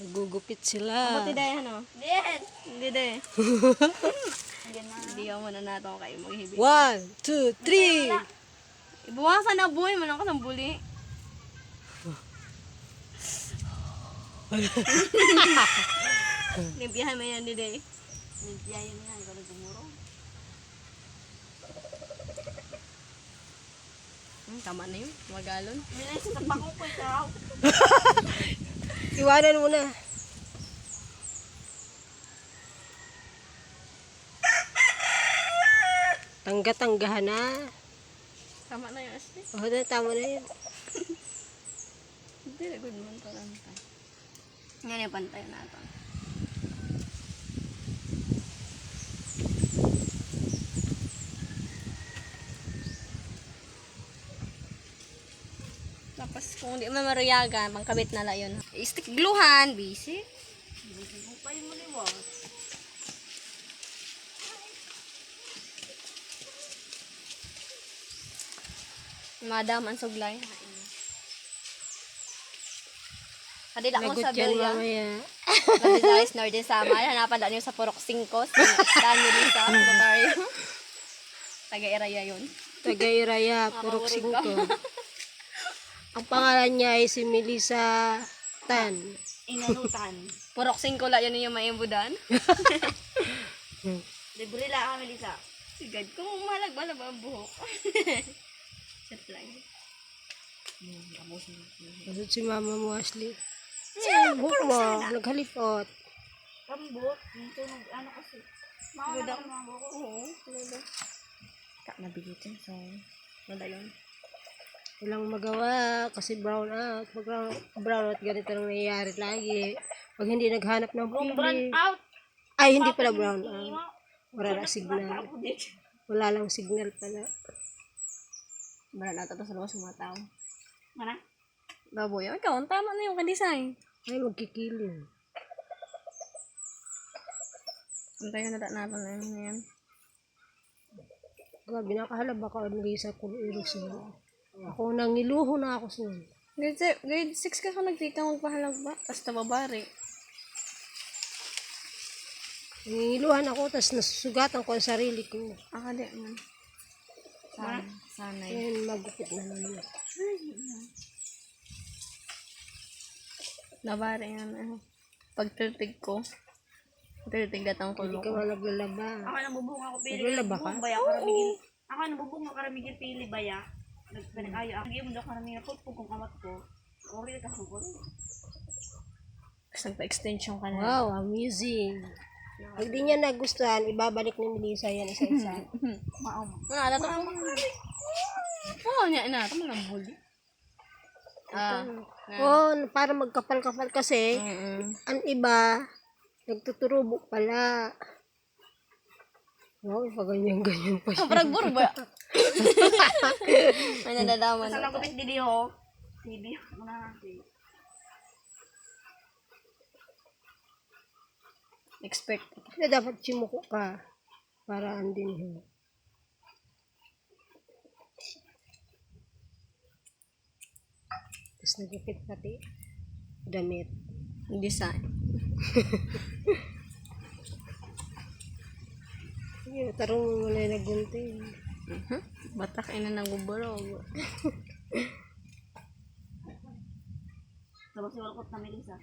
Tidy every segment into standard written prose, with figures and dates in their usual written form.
Nagugupit Amo sila. ti dayan no? Diyan. Hindi day. Diyan na. Hindi ako muna nato kay mo hibi. 1, 2, 3. Ibuwasan na buhay man ako sa buli. Limpiyahan mo yan di day. Nagbiyayan niya. Ikaw na gumuro. Tama na yun. Magalon. Minay sa tapakong ko ikaw. Iwanan mo na. Tangga-tanggahan na. Tama na yun, Ashley. Oh, tama na yun. Hindi na good man to lang tayo. Ngayon yung pantay natin. Tapos kung di man mariyagan, pangkabit na lang yun. Stick gluhan, busy. Bukay mo liwa. Madam, ang suglay. Kadila ko Lagot sa yan Belia. mamaya. Madidalis Norte Sama. Hanapan daan yun sa Purok 5. Saan nyo din sa Notario. Taga-Iraya yun. Tagayraya, Purok 5. Ang pangalan niya ay si Melissa Tan. Inanutan. Purok 5 la yun yung maimbudan. Libre lang kami, Lisa. Sigad ko, malag-malag ang buhok. Chat lang. Masud si mama mo, Ashley. Buhok mo, naghalipot. Kambot. Yung tunog, ano kasi. Mawala ka naman buko. Oo. Tak nabigit yun. So, wala yun. Walang magawa kasi brown out. Pag brown out, ganito lang nangyayari lagi. Pag hindi naghanap ng Brown pili. out. Ay, hindi pala brown out. Wala lang signal. Wala lang signal pala. Bara na ito sa luwas mga tao. Mana? Baboy, ikaw, ang tama na yung ka-design. Ay, magkikiling. Antayin na natin na yun. Grabe, nakahalab ako ang Lisa kung iros na. Ako nangiluho na ako sa Grade 6 ka nagtita magpahalag ba? Tapos nababari. nangiluhan ako, tapos nasusugatan ko ang sarili ko. Di man. Sanay. Ayun, magupit na naman. Nabari yan. Pag tiltig ko, tiltig datang Hindi kulo ka ko. man naglalaba. Ako nabubong ako pili. Naglalaba ka? Baya karamigin. Ako nabubong ako karamigin pili baya. Nagpanagayo. Ako yung daw karamigin ako kung kamat ko. Ori ka ko. Tapos nagpa-extension ka na. Wow, amusing. Pag di niya nagustuhan, ibabalik ni Melissa yan isa-isa. Maom. Ano to? Oo, niya na. Tama lang buli. Para magkapal-kapal kasi, ang iba, nagtuturubo pala. Wow, pa ganyan-ganyan pa siya. Parang buro ba? May nadalaman Sa na. nagupit dili ho. Dili. Muna natin. Expert. Kaya dapat simuko ka para andin yun. Tapos nagupit pati damit. Design. Yung tarong mo na yung nagunting. Batak ina ng guburog. Tapos si walkot na Melissa.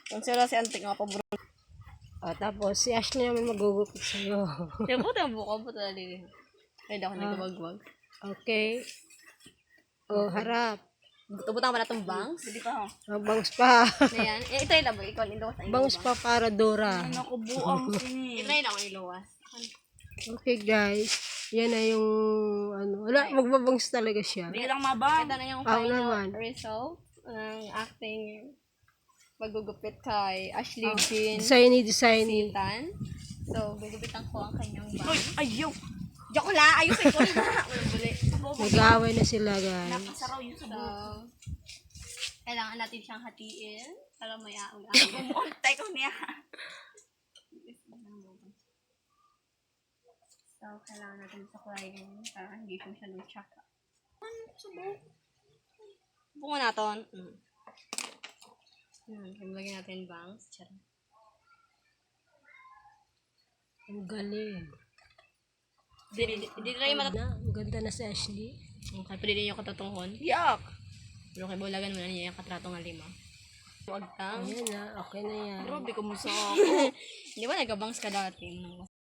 Kung sila si Antik nga pabro. Tapos si Ashley naman magugupit sa'yo. Yung puto ang buko, puto na din. Ay, ako nagkabagwag. Okay. Harap. Butang pa na itong bangs. Hindi pa ho. Bangs pa. Ayan. Ito yung labo. Ikaw, niluwas na Bangs pa para Dora. Ay naku buang sini. Ito yung ako niluwas. Okay guys. Yan na yung wala, magbabangs talaga siya. Hindi lang mabang. Ito na yung Ako final naman. result ng acting magugupit kay Ashley Jean Designy. Tan. So, gugupitan ko ang kanyang Uy, bangs. ayaw. Joke la! Ayusin ko na! Walang buli. Nag-aaway na sila guys. Napasaraw yung So, sabot. kailangan natin siyang hatiin para may aang. Umuntay ko niya. So, kailangan natin sa kulay para hindi siya masyadong tsaka. Ano sa buhok? Bungo naton. Lagyan natin bangs. Charot. Ang galing. Hindi na yung Ang ganda na si Ashley. Okay, pwede din yung katotonghon. Yak! Pero kay bulagan mo na niya yung katrato nga 5. Huwag tang. Ayan na, okay na yan. Grabe, kumusta ako. Di ba nagkabangs ka dati?